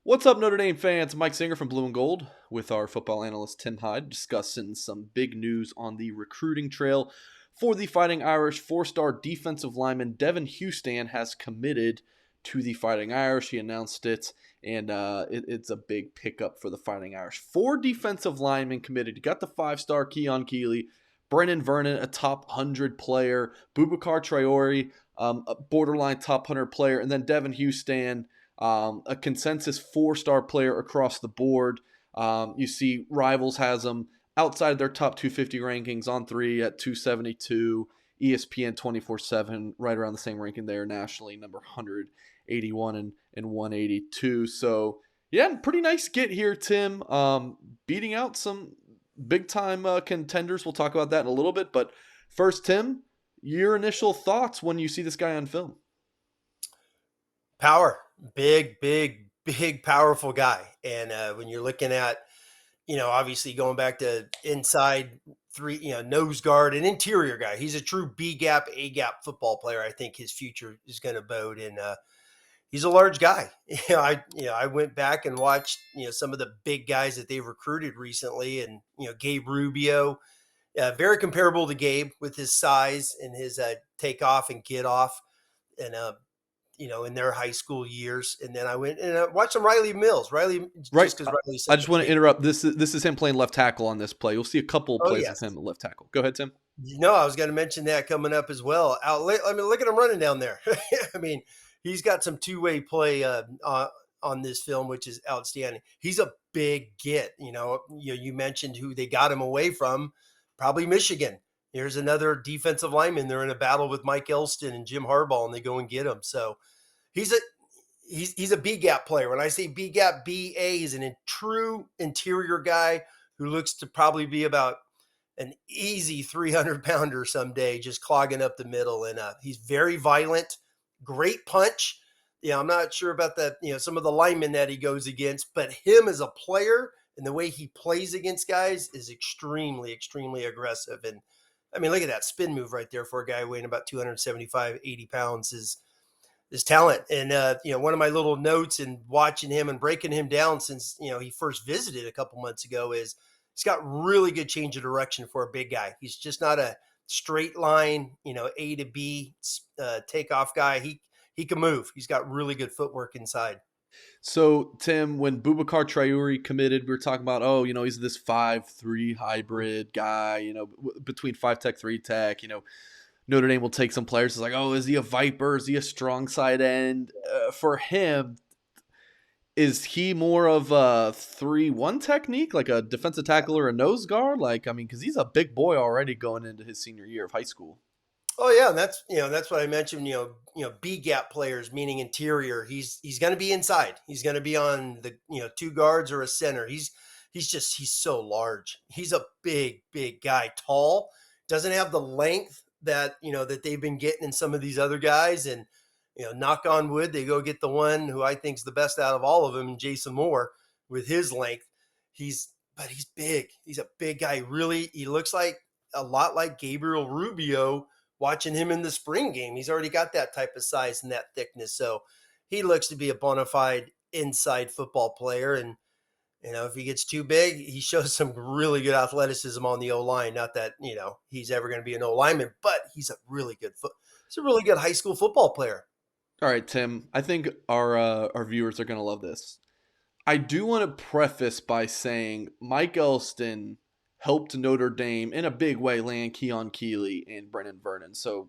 What's up, Notre Dame fans? Mike Singer from Blue and Gold with our football analyst Tim Hyde discussing some big news on the recruiting trail for the Fighting Irish. Four-star defensive lineman Devan Houstan has committed to the Fighting Irish. He announced it, and it's a big pickup for the Fighting Irish. Four defensive linemen committed. You got the five-star Keon Keeley, Brennan Vernon, a top 100 player, Boubacar Traore, a borderline top 100 player, and then Devan Houstan, a consensus four-star player across the board. You see Rivals has them outside their top 250 rankings on 3 at 272. ESPN 24/7 right around the same ranking there nationally, number 181 and 182. So yeah, pretty nice get here, Tim. Beating out some big-time contenders. We'll talk about that in a little bit. But first, Tim, your initial thoughts when you see this guy on film? Power, big, powerful guy. And when you're looking at, obviously going back to inside three, nose guard and interior guy, he's a true B gap, A gap football player. I think his future is going to bode. And he's a large guy. I went back and watched, some of the big guys that they've recruited recently, and Gabe Rubio, very comparable to Gabe with his size and his takeoff and get off. And in their high school years. And then I went and I watched some Riley Mills. Riley, Right. just because Riley I said just want to interrupt. This is him playing left tackle on this play. You'll see a couple of Oh, plays yes. of him at left tackle. Go ahead, Tim. I was going to mention that coming up as well. Look at him running down there. I mean, he's got some two-way play on this film, which is outstanding. He's a big get. You mentioned who they got him away from, probably Michigan. Here's another defensive lineman. They're in a battle with Mike Elston and Jim Harbaugh, and they go and get him. So he's a B gap player. When I say B gap, BA is a true interior guy who looks to probably be about an easy 300 pounder someday, just clogging up the middle. And he's very violent, great punch. I'm not sure about that, some of the linemen that he goes against, but him as a player and the way he plays against guys is extremely, extremely aggressive. And I mean, look at that spin move right there for a guy weighing about 275, 80 pounds is talent. And, one of my little notes in watching him and breaking him down since, he first visited a couple months ago is he's got really good change of direction for a big guy. He's just not a straight line, A to B takeoff guy. He can move. He's got really good footwork inside. So, Tim, when Boubacar Traore committed, we were talking about, he's this 5-3 hybrid guy, between 5-tech, 3-tech, Notre Dame will take some players. It's like, is he a Viper? Is he a strong side end? For him, is he more of a 3-1 technique, like a defensive tackle or a nose guard? Because he's a big boy already going into his senior year of high school. Oh yeah, and that's what I mentioned. B gap players, meaning interior. He's going to be inside. He's going to be on the two guards or a center. He's so large. He's a big guy, tall. Doesn't have the length that that they've been getting in some of these other guys. And knock on wood, they go get the one who I think is the best out of all of them, Jason Moore, with his length. But he's big. He's a big guy. Really, he looks like a lot like Gabriel Rubio. Watching him in the spring game, he's already got that type of size and that thickness. So he looks to be a bona fide inside football player. And, if he gets too big, he shows some really good athleticism on the O-line. Not that, he's ever going to be an O-lineman, but he's a really good high school football player. All right, Tim, I think our viewers are going to love this. I do want to preface by saying Mike Elston helped Notre Dame in a big way land Keon Keeley and Brennan Vernon. So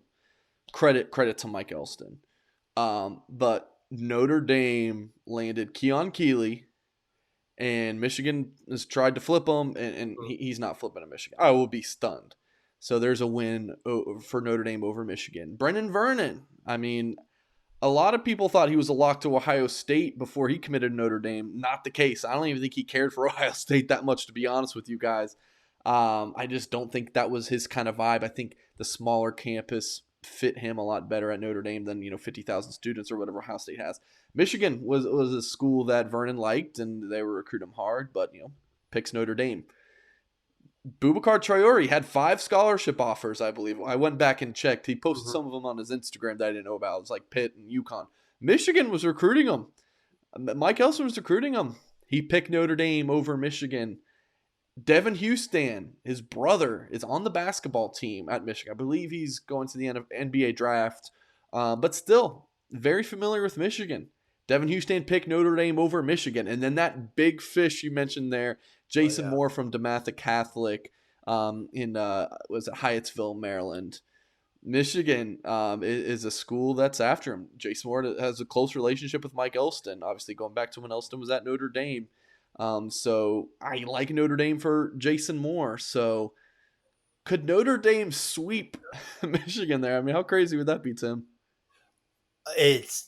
credit to Mike Elston. But Notre Dame landed Keon Keeley, and Michigan has tried to flip him, and he's not flipping to Michigan. I will be stunned. So there's a win for Notre Dame over Michigan. Brennan Vernon, a lot of people thought he was a lock to Ohio State before he committed to Notre Dame. Not the case. I don't even think he cared for Ohio State that much, to be honest with you guys. I just don't think that was his kind of vibe. I think the smaller campus fit him a lot better at Notre Dame than 50,000 students or whatever Ohio State has. Michigan was a school that Vernon liked, and they were recruiting him hard, but picks Notre Dame. Boubacar Traore had 5 scholarship offers, I believe. I went back and checked. He posted some of them on his Instagram that I didn't know about. It was like Pitt and UConn. Michigan was recruiting him. Mike Elston was recruiting him. He picked Notre Dame over Michigan. Devan Houstan, his brother, is on the basketball team at Michigan. I believe he's going to the NBA draft, but still very familiar with Michigan. Devan Houstan picked Notre Dame over Michigan. And then that big fish you mentioned there, Oh Jason yeah. Moore from DeMatha Catholic in was it Hyattsville, Maryland. Michigan is a school that's after him. Jason Moore has a close relationship with Mike Elston, obviously going back to when Elston was at Notre Dame. So I like Notre Dame for Jason Moore. So could Notre Dame sweep Michigan there? I mean, how crazy would that be, Tim?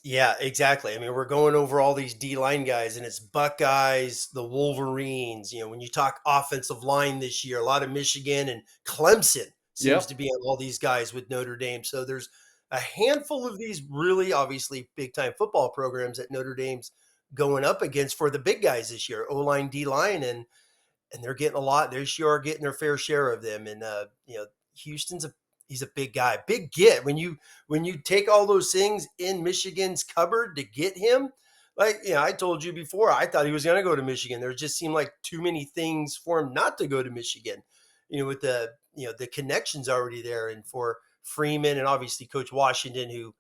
Yeah, exactly. I mean, we're going over all these D line guys, and it's Buckeyes, the Wolverines. You know, when you talk offensive line this year, a lot of Michigan and Clemson seems Yep. to be on all these guys with Notre Dame. So there's a handful of these really obviously big time football programs that Notre Dame's going up against for the big guys this year, O line, D line, and they're getting a lot. They sure are getting their fair share of them. And Houston's he's a big guy, big get. When you take all those things in Michigan's cupboard to get him, like I told you before, I thought he was going to go to Michigan. There just seemed like too many things for him not to go to Michigan. With the connections already there, and for Freeman and obviously Coach Washington, who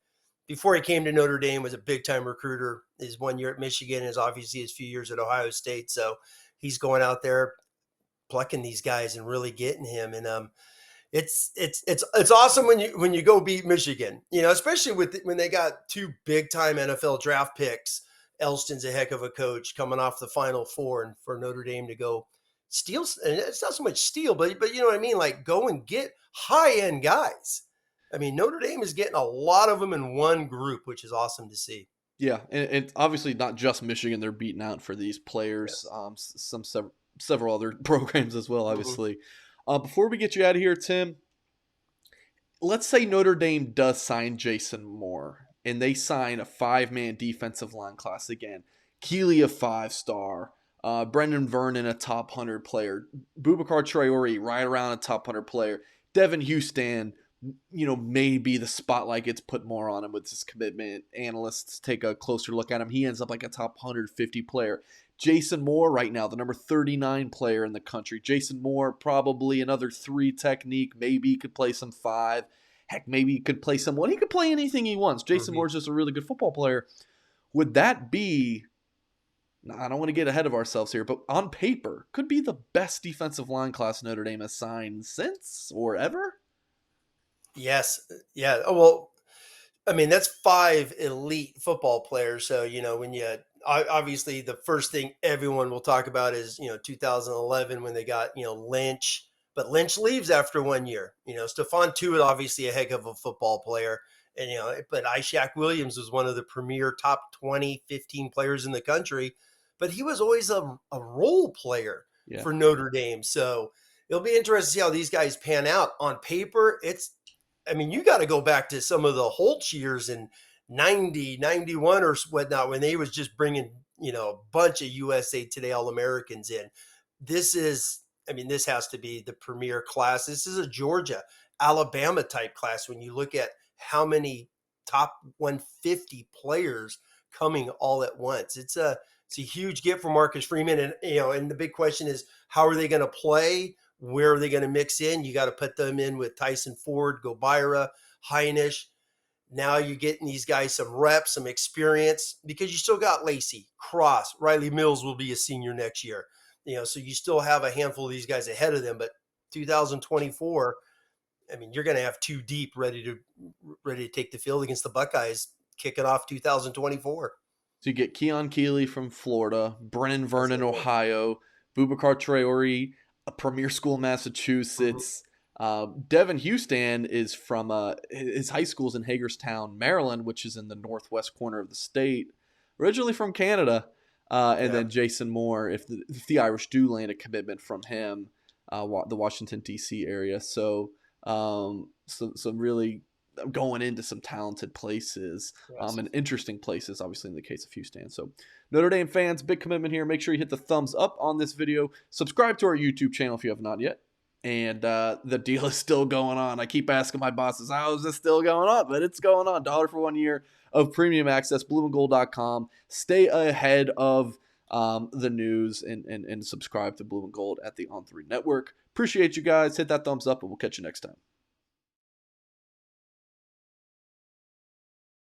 before he came to Notre Dame was a big time recruiter. His 1 year at Michigan is obviously his few years at Ohio State. So he's going out there plucking these guys and really getting him. And it's awesome when you go beat Michigan, especially when they got two big time NFL draft picks. Elston's a heck of a coach coming off the Final Four, and for Notre Dame to go steal, and it's not so much steal, but you know what I mean, like go and get high end guys. I mean, Notre Dame is getting a lot of them in one group, which is awesome to see. Yeah, and obviously not just Michigan. They're beating out for these players. Yes. Several other programs as well. Mhm. Obviously. Before we get you out of here, Tim, let's say Notre Dame does sign Jason Moore and they sign a 5-man defensive line class again. Keeley a 5-star, Brendan Vernon a top 100 player, Boubacar Traore right around a top 100 player, Devan Houstan, maybe the spotlight gets put more on him with his commitment. Analysts take a closer look at him. He ends up like a top 150 player. Jason Moore right now, the number 39 player in the country. Jason Moore, probably another 3 technique. Maybe he could play some 5. Heck, maybe he could play some 1. He could play anything he wants. Jason Mhm. Moore's just a really good football player. Would that be, I don't want to get ahead of ourselves here, but on paper, could be the best defensive line class Notre Dame has signed since or ever? Yes. Yeah. Oh, well, I mean, that's 5 elite football players. So, when you obviously the first thing everyone will talk about is, 2011 when they got, Lynch, but Lynch leaves after 1 year. Stephon Tuitt, obviously a heck of a football player. And, but Ishaq Williams was one of the premier top 20, 15 players in the country, but he was always a role player Yeah. for Notre Dame. So it'll be interesting to see how these guys pan out. On paper, I mean, you got to go back to some of the Holtz years in 90, 91 or whatnot, when they was just bringing, a bunch of USA Today All-Americans in. This has to be the premier class. This is a Georgia, Alabama type class when you look at how many top 150 players coming all at once. It's a huge get for Marcus Freeman. And, and the big question is, how are they going to play? Where are they going to mix in? You got to put them in with Tyson Ford, Gobira, Heinisch. Now you're getting these guys some reps, some experience, because you still got Lacey, Cross, Riley Mills will be a senior next year. So you still have a handful of these guys ahead of them. But 2024, I mean, you're going to have 2 deep ready to take the field against the Buckeyes, kicking off 2024. So you get Keon Keeley from Florida, Brennan That's Vernon, the one. Ohio, Boubacar Traore, a premier school in Mhm. Massachusetts. Devan Houstan is from his high school's in Hagerstown, Maryland, which is in the northwest corner of the state. Originally from Canada, and Yeah. then Jason Moore, if the Irish do land a commitment from him, the Washington D.C. area. So some really going into some talented places Yes. and interesting places, obviously, in the case of Houston. So, Notre Dame fans, big commitment here. Make sure you hit the thumbs up on this video. Subscribe to our YouTube channel if you have not yet. And the deal is still going on. I keep asking my bosses, how is this still going on? But it's going on. $1 for 1 year. of premium access, blueandgold.com. Stay ahead of the news and subscribe to Blue and Gold at the On3 Network. Appreciate you guys. Hit that thumbs up, and we'll catch you next time.